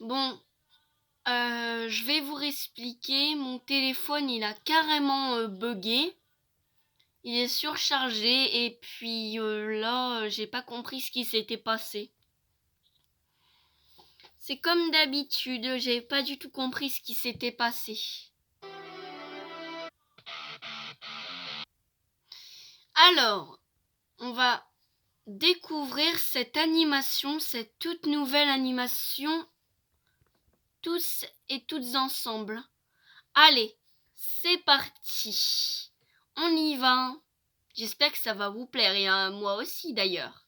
Bon, je vais vous expliquer. Mon téléphone, il a carrément bugué. Il est surchargé et puis là, j'ai pas compris ce qui s'était passé. C'est comme d'habitude, j'ai pas du tout compris ce qui s'était passé. Alors, on va découvrir cette animation, cette toute nouvelle animation, tous et toutes ensemble. Allez, c'est parti. On y va. J'espère que ça va vous plaire et à moi aussi d'ailleurs.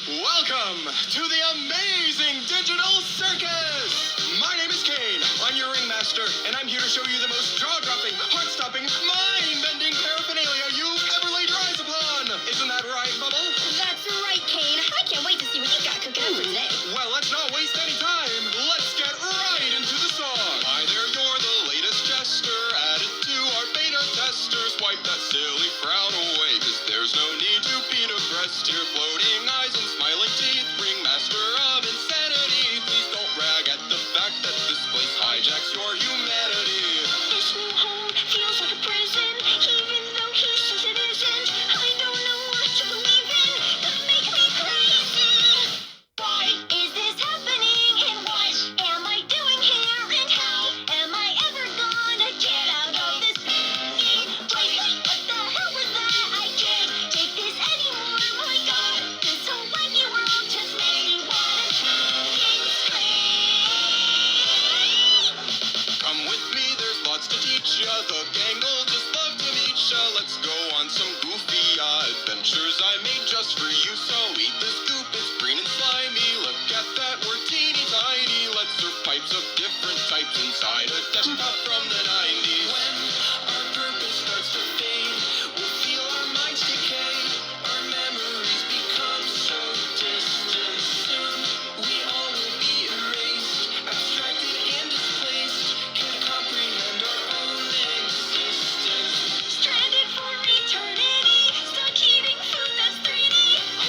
Welcome to the amazing digital circus! My name is Kane, I'm your ringmaster, and I'm here to show you the most jaw-dropping, heart-stopping, mind-bending paraphernalia you've ever laid your eyes upon! Isn't that right, Bubble? That's right, Kane. I can't wait to see what you got cooking up for today. Well, let's not waste any time. Let's get right into the song. Hi there, you're the latest jester, added to our beta testers. Wipe that silly frown away, 'cause there's no need to be depressed here. Floating eyes and smiling teeth, ringmaster of insanity. Please don't brag at the fact that this place hijacks your humanity. This new home feels like a prison, even though he says it isn't. I don't know what to believe in. That make me crazy. Why is this happening? And what am I doing here? And how am I ever gonna get out of this place? What the hell was that? I can't take this anymore. My God, this whole wacky world just made me wanna scream. Come with me, there's lots to teach ya. The gang will just love to meet ya. Let's go on some goofy adventures I made just for you. So eat the scoop, it's green and slimy. Look at that, we're teeny tiny. Let's serve pipes of different types inside a desktop from the 90s. When our purpose starts to fade, we'll feel our minds decay. Our memories become so distant soon. We all will be erased, abstracted and displaced. Can't comprehend our own existence. Stranded for eternity, stuck eating food that's 3D.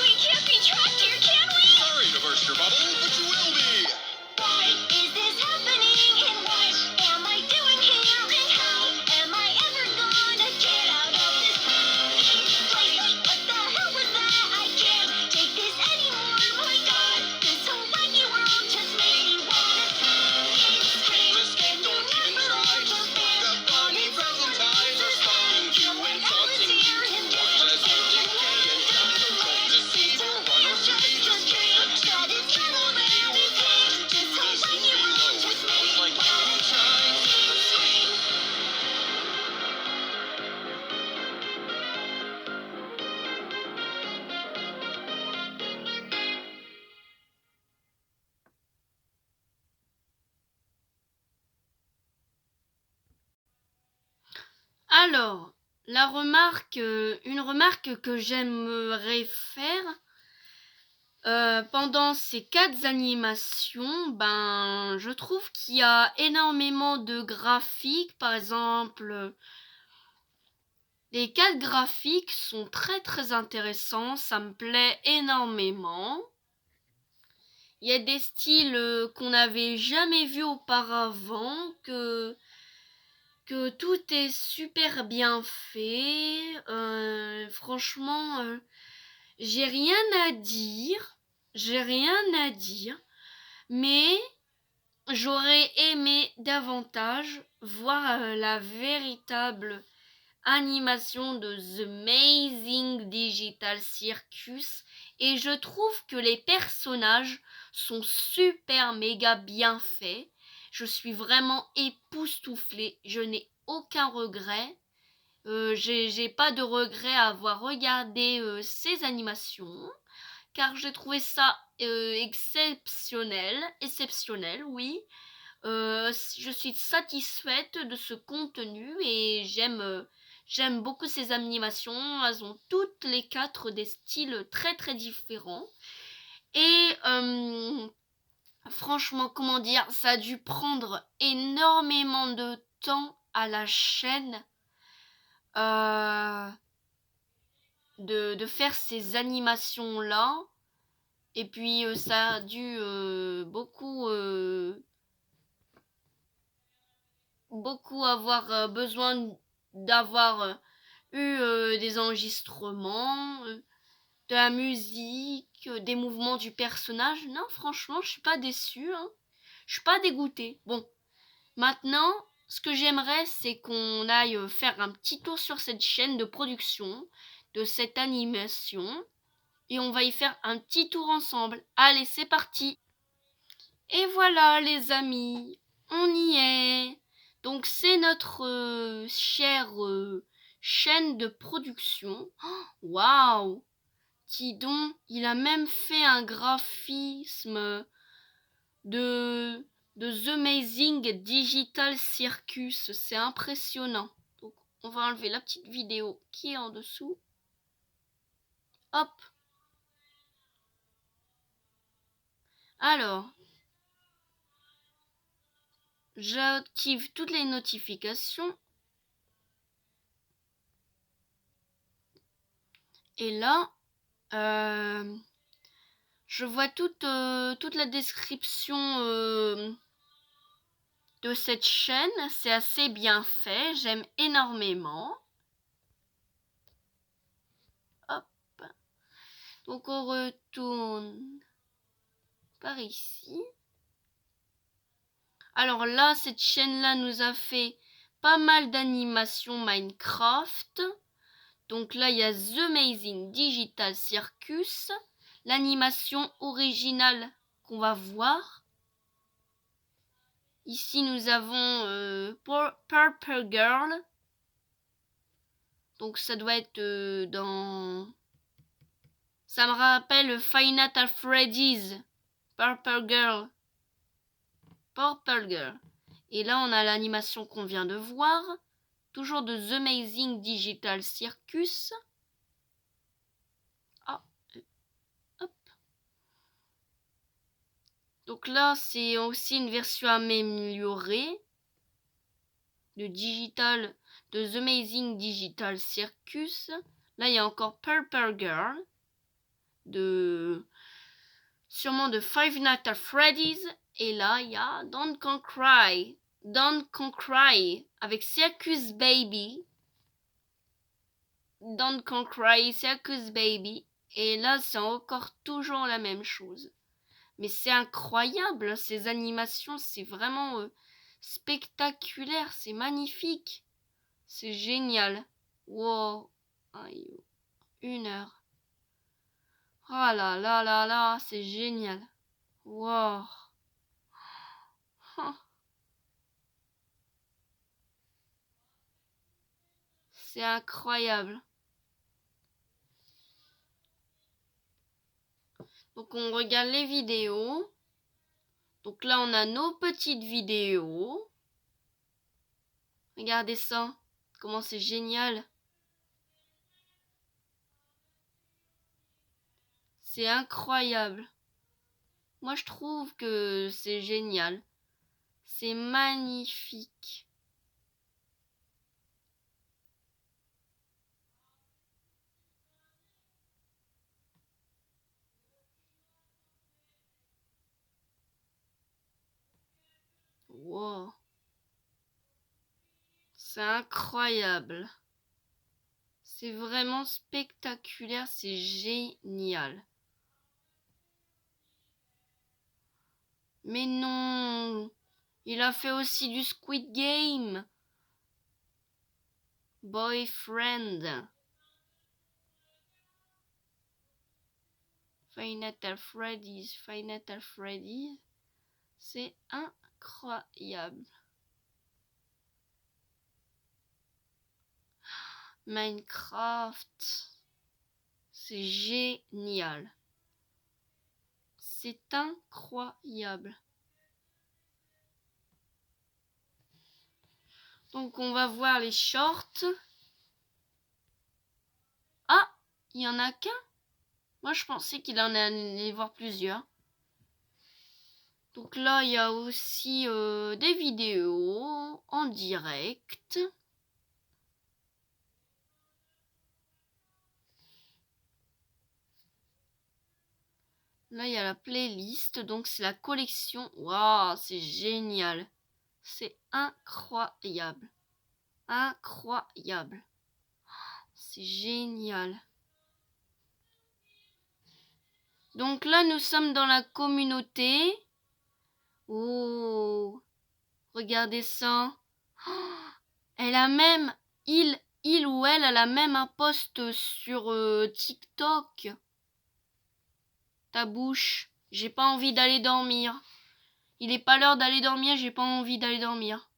We can't be trapped here, can we? Sorry to burst your bubble, but you will be. Why is this happening? And what am I doing here? And how am I ever gonna get out of this place? What the hell was that? I can't take this anymore. My God, this whole wacky world just made me wanna scream. Escape, don't even try. Just look up funny present times are stalking you and taunting you. Watch as you decay and down the road to see or run or flee. Just get to the tunnel and it takes to the zoo below. It smells like you trying to scream. Alors, une remarque que j'aimerais faire pendant ces 4 animations, je trouve qu'il y a énormément de graphiques. Par exemple, les 4 graphiques sont très très intéressants, ça me plaît énormément. Il y a des styles qu'on n'avait jamais vus auparavant, que tout est super bien fait. Franchement, j'ai rien à dire. Mais j'aurais aimé davantage voir la véritable animation de The Amazing Digital Circus. Et je trouve que les personnages sont super méga bien faits. Je suis vraiment époustouflée. Je n'ai aucun regret. J'ai pas de regret à avoir regardé ces animations, car j'ai trouvé ça exceptionnel, oui. Je suis satisfaite de ce contenu et j'aime beaucoup ces animations. Elles ont toutes les 4 des styles très très différents. Et franchement, comment dire, ça a dû prendre énormément de temps à la chaîne de faire ces animations-là. Et puis ça a dû beaucoup avoir besoin d'avoir eu des enregistrements, de la musique, des mouvements du personnage. Non, franchement, je suis pas déçue, hein. Je suis pas dégoûtée. Bon, maintenant, ce que j'aimerais, c'est qu'on aille faire un petit tour sur cette chaîne de production de cette animation. Et on va y faire un petit tour ensemble. Allez, c'est parti. Et voilà, les amis, on y est. Donc, c'est notre chère chaîne de production. Waouh! Dis donc, il a même fait un graphisme de The Amazing Digital Circus. C'est impressionnant. Donc, on va enlever la petite vidéo qui est en dessous. Hop. Alors, j'active toutes les notifications. Et là, je vois toute la description de cette chaîne. C'est assez bien fait. J'aime énormément. Hop. Donc on retourne par ici. Alors là, cette chaîne-là nous a fait pas mal d'animations Minecraft. Donc là, il y a The Amazing Digital Circus, l'animation originale qu'on va voir. Ici, nous avons Purple Girl. Donc ça doit être dans... Ça me rappelle Five Nights at Freddy's. Purple Girl. Purple Girl. Et là, on a l'animation qu'on vient de voir. Toujours de The Amazing Digital Circus. Ah, hop. Donc là, c'est aussi une version améliorée de The Amazing Digital Circus. Là, il y a encore Purple Girl. Sûrement de Five Nights at Freddy's. Et là, il y a Don't Cry. Don't Cry avec Circus Baby. Don't Cry, Circus Baby. Et là, c'est encore toujours la même chose. Mais c'est incroyable, ces animations, c'est vraiment spectaculaire, c'est magnifique. C'est génial. Wow. 1 heure. Oh là là là là, c'est génial. Wow. C'est incroyable. Donc on regarde les vidéos. Donc là on a nos petites vidéos. Regardez ça. Comment c'est génial. C'est incroyable. Moi je trouve que c'est génial. C'est magnifique. Wow. C'est incroyable. C'est vraiment spectaculaire, c'est génial. Mais non, il a fait aussi du Squid Game. Boyfriend. Five Nights at Freddy's. Five Nights at Freddy's. C'est incroyable. Minecraft. C'est génial. C'est incroyable. Donc on va voir les shorts. Ah, il y en a qu'un. Moi je pensais qu'il en allait voir plusieurs. Donc là il y a aussi des vidéos en direct. Là, il y a la playlist, donc c'est la collection. Waouh, c'est génial. C'est incroyable. Incroyable. C'est génial. Donc là, nous sommes dans la communauté. Oh, regardez ça. Oh, elle a même, il ou elle a même un post sur TikTok. Ta bouche. J'ai pas envie d'aller dormir. Il est pas l'heure d'aller dormir, j'ai pas envie d'aller dormir.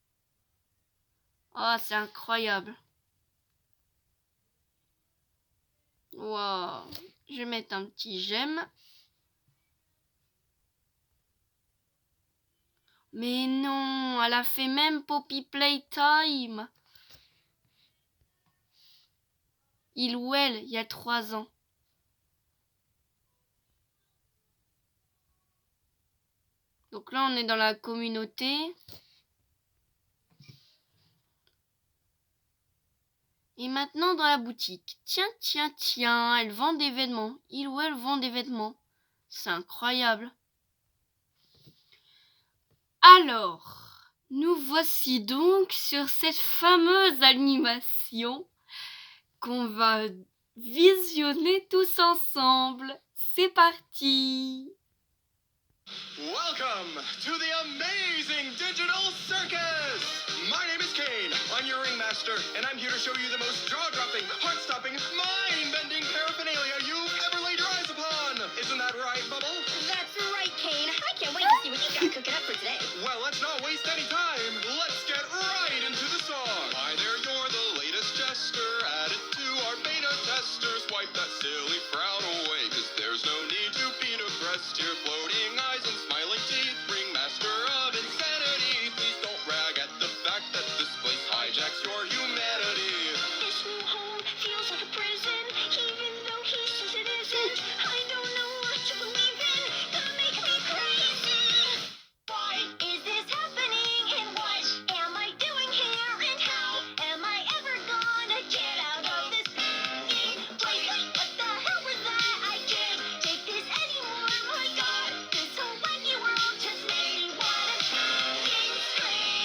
Oh, c'est incroyable. Wow. Je vais mettre un petit j'aime. Mais non, elle a fait même Poppy Playtime. Il ou elle, il y a 3 ans. Donc là, on est dans la communauté. Et maintenant, dans la boutique. Tiens, elle vend des vêtements. Il ou elle vend des vêtements. C'est incroyable. Alors, nous voici donc sur cette fameuse animation qu'on va visionner tous ensemble. C'est parti! Welcome to the amazing digital circus! My name is Kane. I'm your ringmaster, and I'm here to show you the most jaw-dropping, heart-stopping, mind-bending paraphernalia you've ever laid your eyes upon. Isn't that right, Bubble? That's right, Kane. I can't wait to see what you got cooking up for today. Well, let's not waste any time. Let's get right into the song. Hi there, you're the latest jester. Added to our beta testers. Wipe that silly frown away, 'cause there's no need to be depressed here. Floating eyes and smiling teeth. Ringmaster of insanity. Please don't rag at the fact that this place hijacks your humanity. This new home feels like a prison, even though he says it isn't. I don't know what to believe in. Gonna make me crazy. Why is this happening? And what am I doing here? And how am I ever gonna get out of this place? What the hell was that? I can't take this anymore. My God, this whole wacky world just made me wanna fucking scream.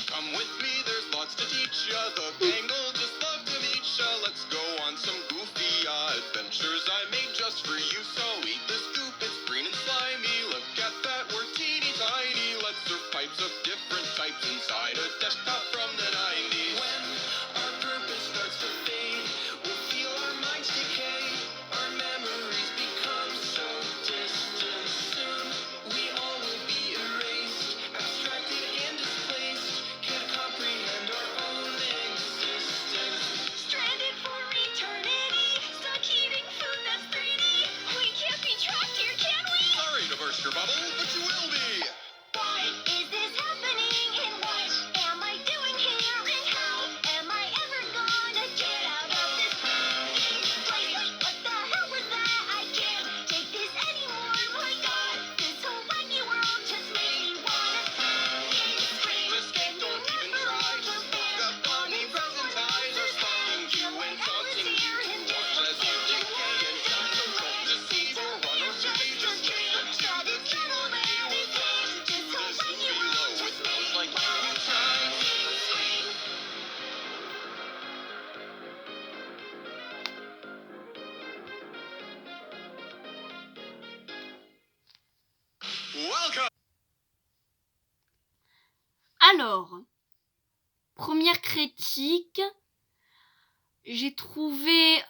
Come with me, there's lots to teach ya. The gang will just love to meet ya. Let's go on some goofy adventures I made just for you. So eat the scoop, it's green and slimy. Look at that, we're teeny tiny. Let's serve pipes of different types inside a desktop from the 90s. When our purpose starts to fade, we'll feel our minds decay. Our memories become so distant soon. We all will be erased, abstracted and displaced. Can't comprehend our own existence. Stranded for eternity, stuck eating food that's 3D. We can't be trapped here, can we? Sorry to burst your bubble, but you will be. Why is this happening? And what am I doing here? And how am I ever gonna get out of this place? What the hell was that? I can't take this anymore. My God, this whole wacky world just made me wanna fucking scream. Escape, don't even try. The omnipresent eyes are stalking you and taunting you. Watch as you decay and die. So don't deceive or run or flee. Just get into the gentleman who takes to this below. It smells like you try. Welcome! Alors, première critique, j'ai trouvé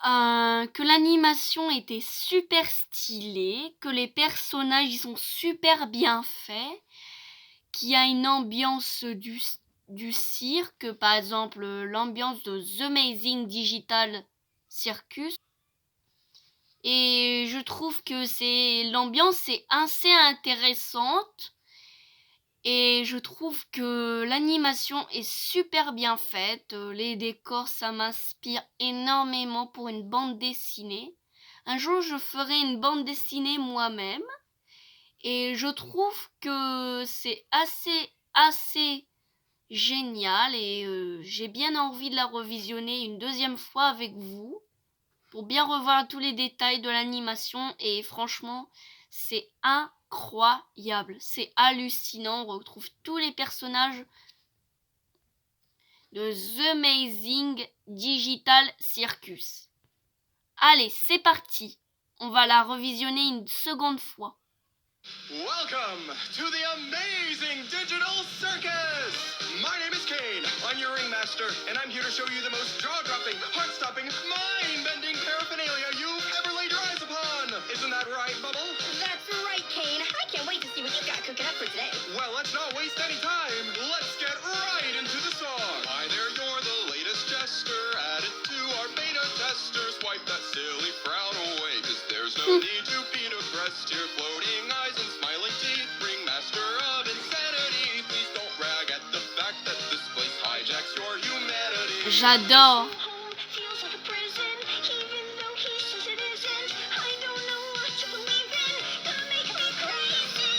que l'animation était super stylée, que les personnages ils sont super bien faits, qu'il y a une ambiance du cirque, par exemple l'ambiance de The Amazing Digital Circus. Et je trouve que l'ambiance est assez intéressante. Et je trouve que l'animation est super bien faite. Les décors, ça m'inspire énormément pour une bande dessinée. Un jour, je ferai une bande dessinée moi-même. Et je trouve que c'est assez génial. Et j'ai bien envie de la revisionner une deuxième fois avec vous. pour bien revoir tous les détails de l'animation et franchement, c'est incroyable, c'est hallucinant, on retrouve tous les personnages de The Amazing Digital Circus. Allez, c'est parti, on va la revisionner une seconde fois. Welcome to the Amazing Digital Circus! My name is Kane, I'm your ringmaster, and I'm here to show you the most jaw-dropping, heart-stopping, mind-bending paraphernalia you've ever laid your eyes upon! Isn't that right, Bubble? That's right, Kane. I can't wait to see what you got cooking up for today. Well, let's not waste any time. Let's get right into the song. Hi there, you're the latest jester, added to our beta testers. Wipe that silly frown away, cause there's no need to be depressed here. Floating eyes and smiling teeth, ringmaster of insanity. Please don't brag at the fact that this place hijacks your humanity. J'adore. Home feels like a prison, even though he says it isn't. I don't know what to believe in. Gonna make me crazy.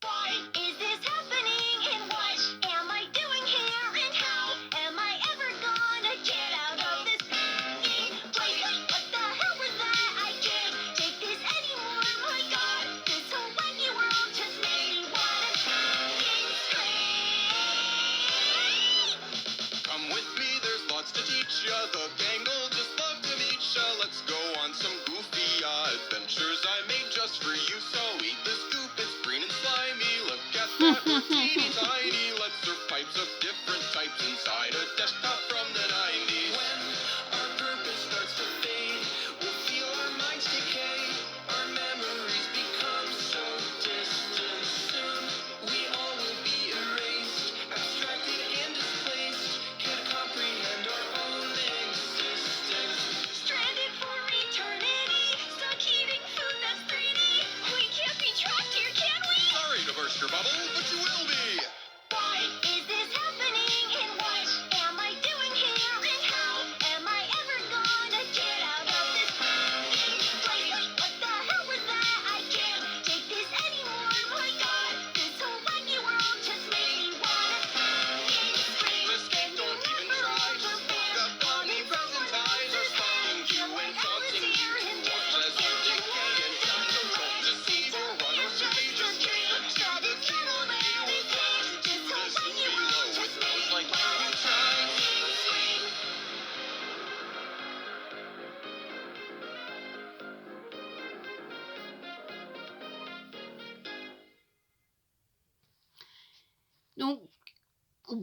Why is this happening? And what am I doing here? And how am I ever gonna get out of this place? What the hell was that? I can't take this anymore. My God, this whole wacky world just made me wanna fucking scream. Come with me, there's lots to teach ya. The gang will just love to meet ya. Let's go on some goofy adventures I made just for you. So eat the scoop, it's green and slimy. Look at that, we're teeny tiny. Let's serve pipes of different types inside a desktop from the 90s. When our purpose starts to fade, we'll feel our minds decay. Our memories become so distant soon. We all will be erased, abstracted and displaced. Can't comprehend our own existence. Stranded for eternity, stuck eating food that's 3D. We can't be trapped here, can we? Sorry to burst your bubble, but you will be. Why is this happening? And what am I doing here? And how am I ever gonna get out of this place? What the hell was that? I can't take this anymore. My God, this whole wacky world just made me wanna fucking scream. Escape, don't even try. Just look up on the present eyes are stalking you and taunting you. Watch as you decay and die. So don't deceive or run or flee. Just dream. Stop the king away with time. To this below with those like you try.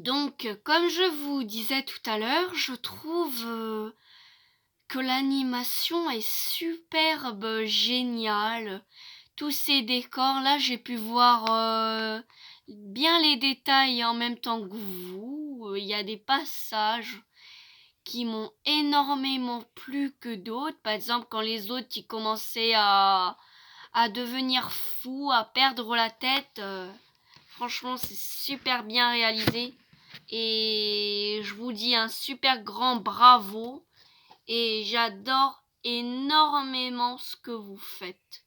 Donc, comme je vous disais tout à l'heure, je trouve que l'animation est superbe, géniale. Tous ces décors, là, j'ai pu voir bien les détails en même temps que vous. Il y a des passages qui m'ont énormément plu que d'autres. Par exemple, quand les autres ils commençaient à devenir fous, à perdre la tête. Franchement, c'est super bien réalisé. Et je vous dis un super grand bravo. Et j'adore énormément ce que vous faites.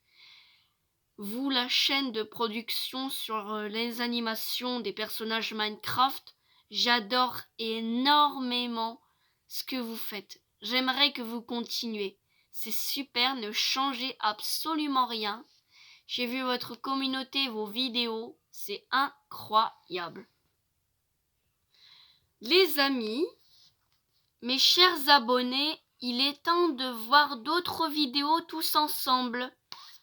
Vous, la chaîne de production sur les animations des personnages Minecraft, j'adore énormément ce que vous faites. J'aimerais que vous continuiez. C'est super, ne changez absolument rien. J'ai vu votre communauté, vos vidéos, c'est incroyable. Les amis, mes chers abonnés, il est temps de voir d'autres vidéos tous ensemble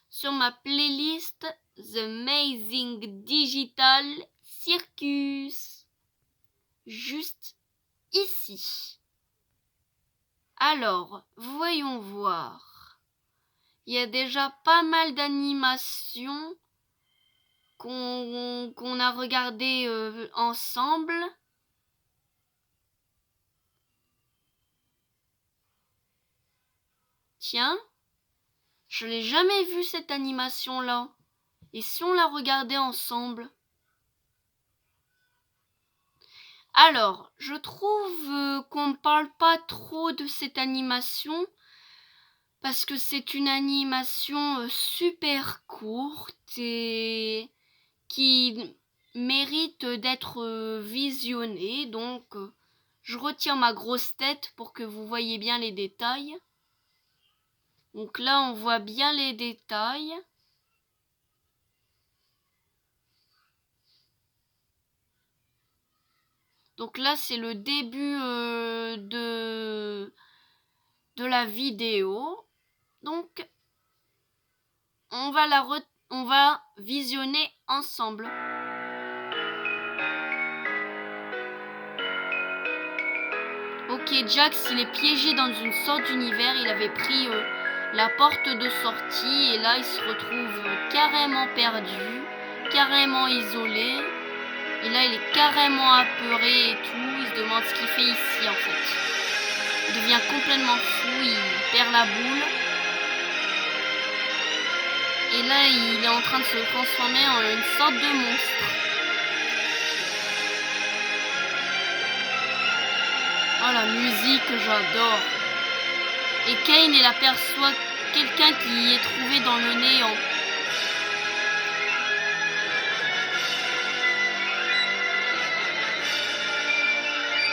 sur ma playlist The Amazing Digital Circus, juste ici. Alors, voyons voir. Il y a déjà pas mal d'animations qu'on a regardées ensemble. Tiens, je n'ai jamais vu cette animation-là. Et si on la regardait ensemble? Alors, je trouve qu'on ne parle pas trop de cette animation parce que c'est une animation super courte et qui mérite d'être visionnée. Donc, je retire ma grosse tête pour que vous voyez bien les détails. Donc là, on voit bien les détails. Donc là, c'est le début de la vidéo. Donc, on va visionner ensemble. Ok, Jax, il est piégé dans une sorte d'univers. Il avait pris la porte de sortie et là, il se retrouve carrément perdu, carrément isolé. Et là, il est carrément apeuré et tout. Il se demande ce qu'il fait ici, en fait. Il devient complètement fou, il perd la boule. Et là, il est en train de se transformer en une sorte de monstre. Oh, la musique, j'adore. Et Kane, il aperçoit quelqu'un qui est trouvé dans le néant.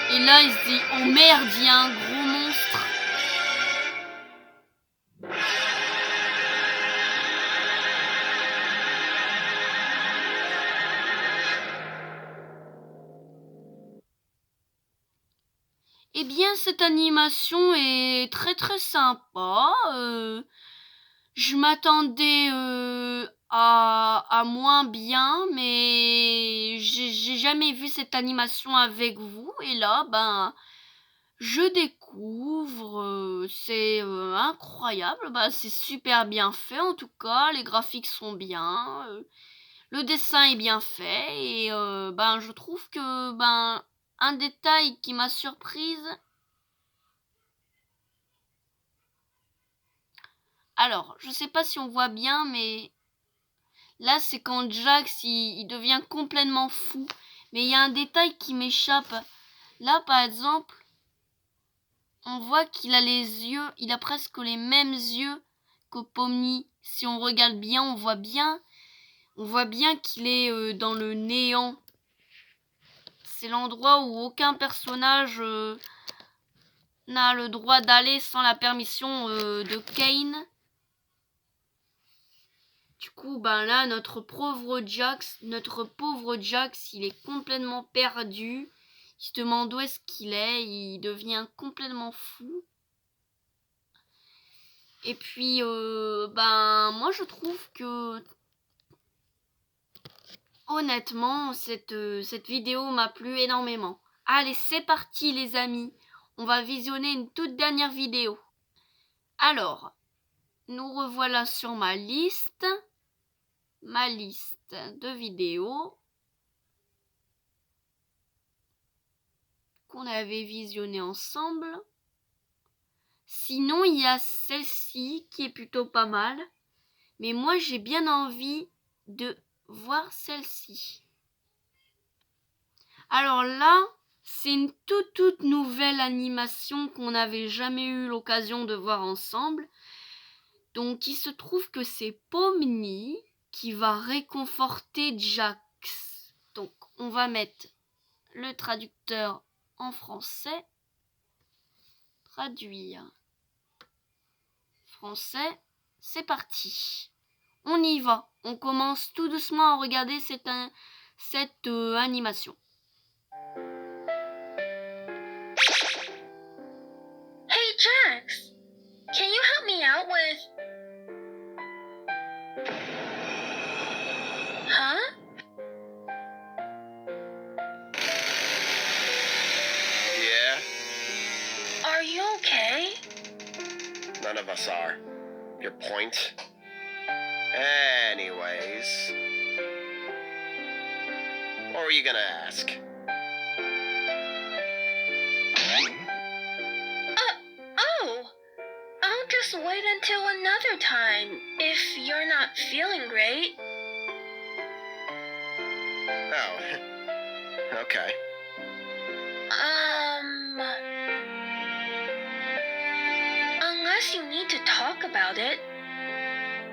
Et là, il se dit, oh merde, il y a un gros monstre. Eh bien, cette animation est très très sympa. Je m'attendais à moins bien, mais j'ai jamais vu cette animation avec vous. Et là, ben, je découvre. C'est incroyable. Ben, c'est super bien fait en tout cas. Les graphiques sont bien. Le dessin est bien fait. Et ben, je trouve que ben, un détail qui m'a surprise. Alors, je sais pas si on voit bien, mais là, c'est quand Jax, il devient complètement fou. Mais il y a un détail qui m'échappe. Là, par exemple, on voit qu'il a les yeux, il a presque les mêmes yeux que Pomni. Si on regarde bien, on voit bien qu'il est dans le néant. C'est l'endroit où aucun personnage n'a le droit d'aller sans la permission de Kane. Du coup, ben là, notre pauvre Jax, il est complètement perdu. Il se demande où est-ce qu'il est. Il devient complètement fou. Et puis, ben, moi, je trouve que, honnêtement, cette vidéo m'a plu énormément. Allez, c'est parti, les amis. On va visionner une toute dernière vidéo. Alors, nous revoilà sur ma liste de vidéos qu'on avait visionnées ensemble. Sinon, il y a celle-ci qui est plutôt pas mal. Mais moi, j'ai bien envie de voir celle-ci. Alors là, c'est une toute nouvelle animation qu'on n'avait jamais eu l'occasion de voir ensemble. Donc, il se trouve que c'est Pomni qui va réconforter Jax. Donc, on va mettre le traducteur en français. Traduire. Français, c'est parti. On y va. On commence tout doucement à regarder cette animation. Hey, Jax, can you help me out with... Huh? Yeah, Are you okay? none of us are. Your point? Anyways. What were you gonna ask? Oh, I'll just wait until another time if you're not feeling great. Oh, okay. Unless you need to talk about it.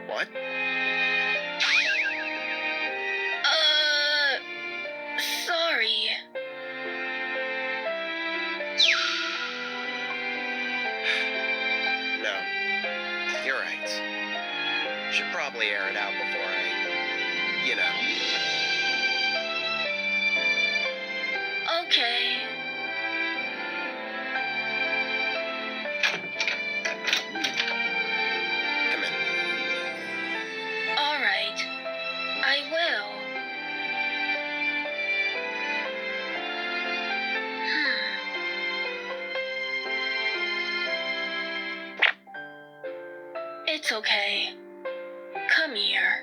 What? Sorry. No. You're right. Should probably air it out before I, you know. Okay. Come in. All right. I will. It's okay. Come here.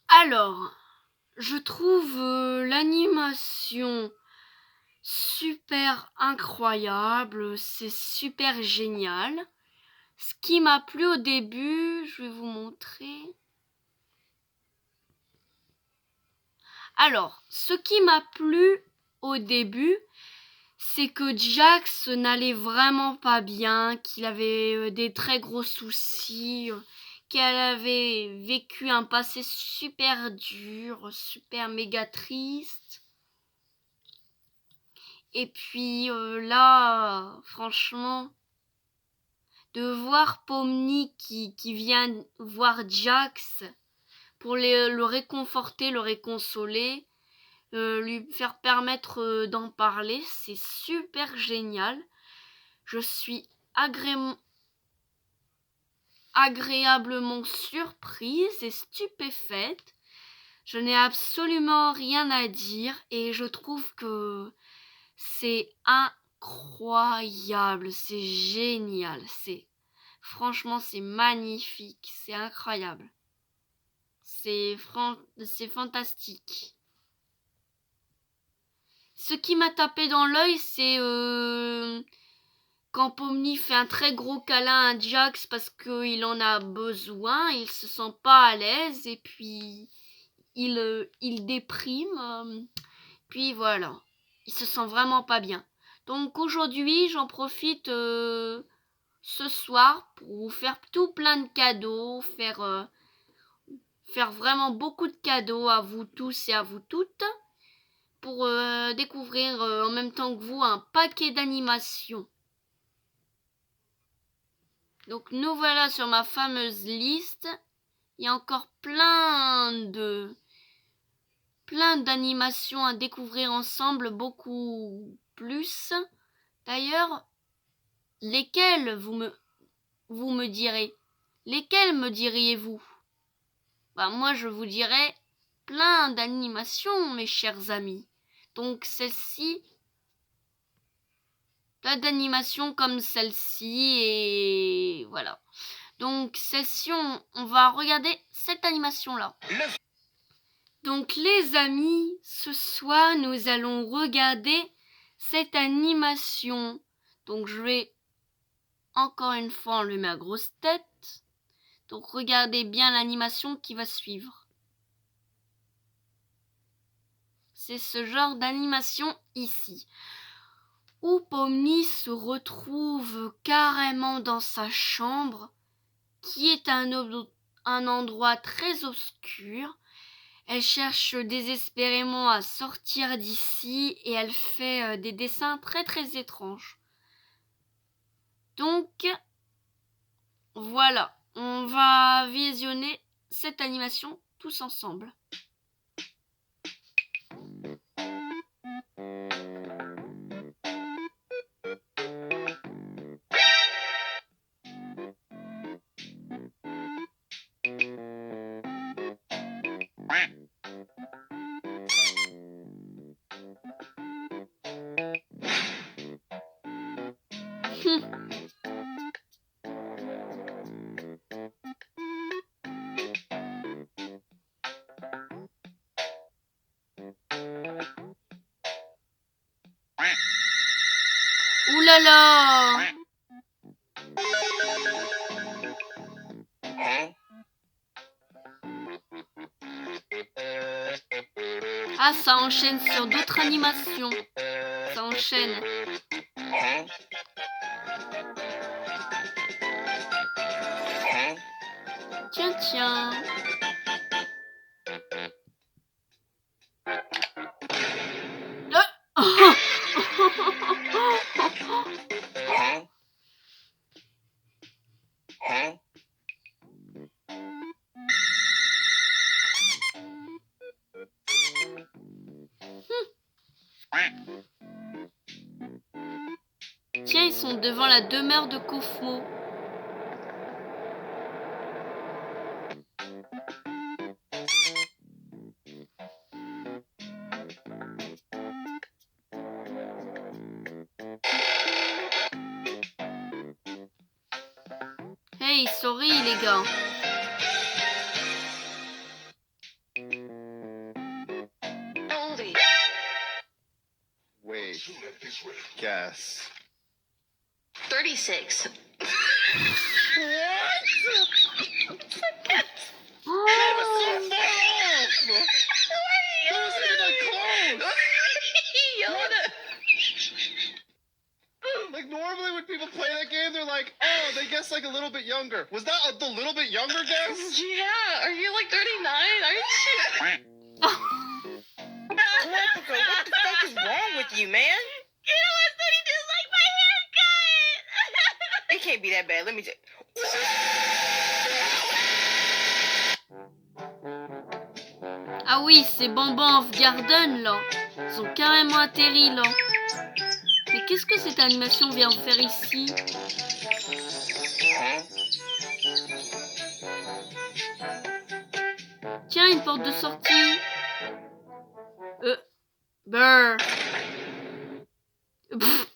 Alors, je trouve l'animation super incroyable, c'est super génial. Ce qui m'a plu au début, je vais vous montrer. Alors, ce qui m'a plu au début, c'est que Jax n'allait vraiment pas bien, qu'il avait des très gros soucis, qu'elle avait vécu un passé super dur, super méga triste. Et puis là, franchement, de voir Pomni qui vient voir Jax pour le réconforter, le réconsoler, lui faire permettre d'en parler, c'est super génial. Je suis agréablement surprise et stupéfaite. Je n'ai absolument rien à dire et je trouve que c'est incroyable, c'est génial, franchement c'est magnifique, c'est incroyable. C'est fantastique. Ce qui m'a tapé dans l'œil, c'est quand Pomni fait un très gros câlin à Jax parce qu'il en a besoin, il se sent pas à l'aise et puis il déprime. Puis voilà, il se sent vraiment pas bien. Donc aujourd'hui, j'en profite ce soir pour vous faire tout plein de cadeaux, faire vraiment beaucoup de cadeaux à vous tous et à vous toutes pour découvrir en même temps que vous un paquet d'animations. Donc nous voilà sur ma fameuse liste. Il y a encore plein d'animations à découvrir ensemble, beaucoup plus. D'ailleurs, lesquelles vous me direz? Lesquelles me diriez-vous? Moi je vous dirais plein d'animations, mes chers amis. Donc celle-ci, plein d'animations comme celle-ci et voilà. Donc celle-ci, on va regarder cette animation-là. Donc les amis, ce soir nous allons regarder cette animation. Donc je vais encore une fois enlever ma grosse tête. Donc regardez bien l'animation qui va suivre. C'est ce genre d'animation ici, où Pomni se retrouve carrément dans sa chambre, qui est un endroit très obscur. Elle cherche désespérément à sortir d'ici et elle fait des dessins très très étranges. Donc voilà, on va visionner cette animation tous ensemble. Ouh là là! Ah, ça enchaîne sur d'autres animations. Ça enchaîne. Tiens, tiens. Tiens, ils sont devant la demeure de Kofmo. Hey, sorry les gars. Oldie. Wait. Guess. 36. Yoda. Like normally when people play that game, they're like, oh, they guess like a little bit younger. Was that the little bit younger guess? Yeah, are you like 39? Aren't you? What the fuck is wrong with you, man? You know what, Sonny just like my haircut. It can't be that bad. Let me just. Ah oui, c'est Banban of Garden là. Ils ont carrément atterri là. Mais qu'est-ce que cette animation vient faire ici? Tiens, une porte de sortie. Brr. Pff.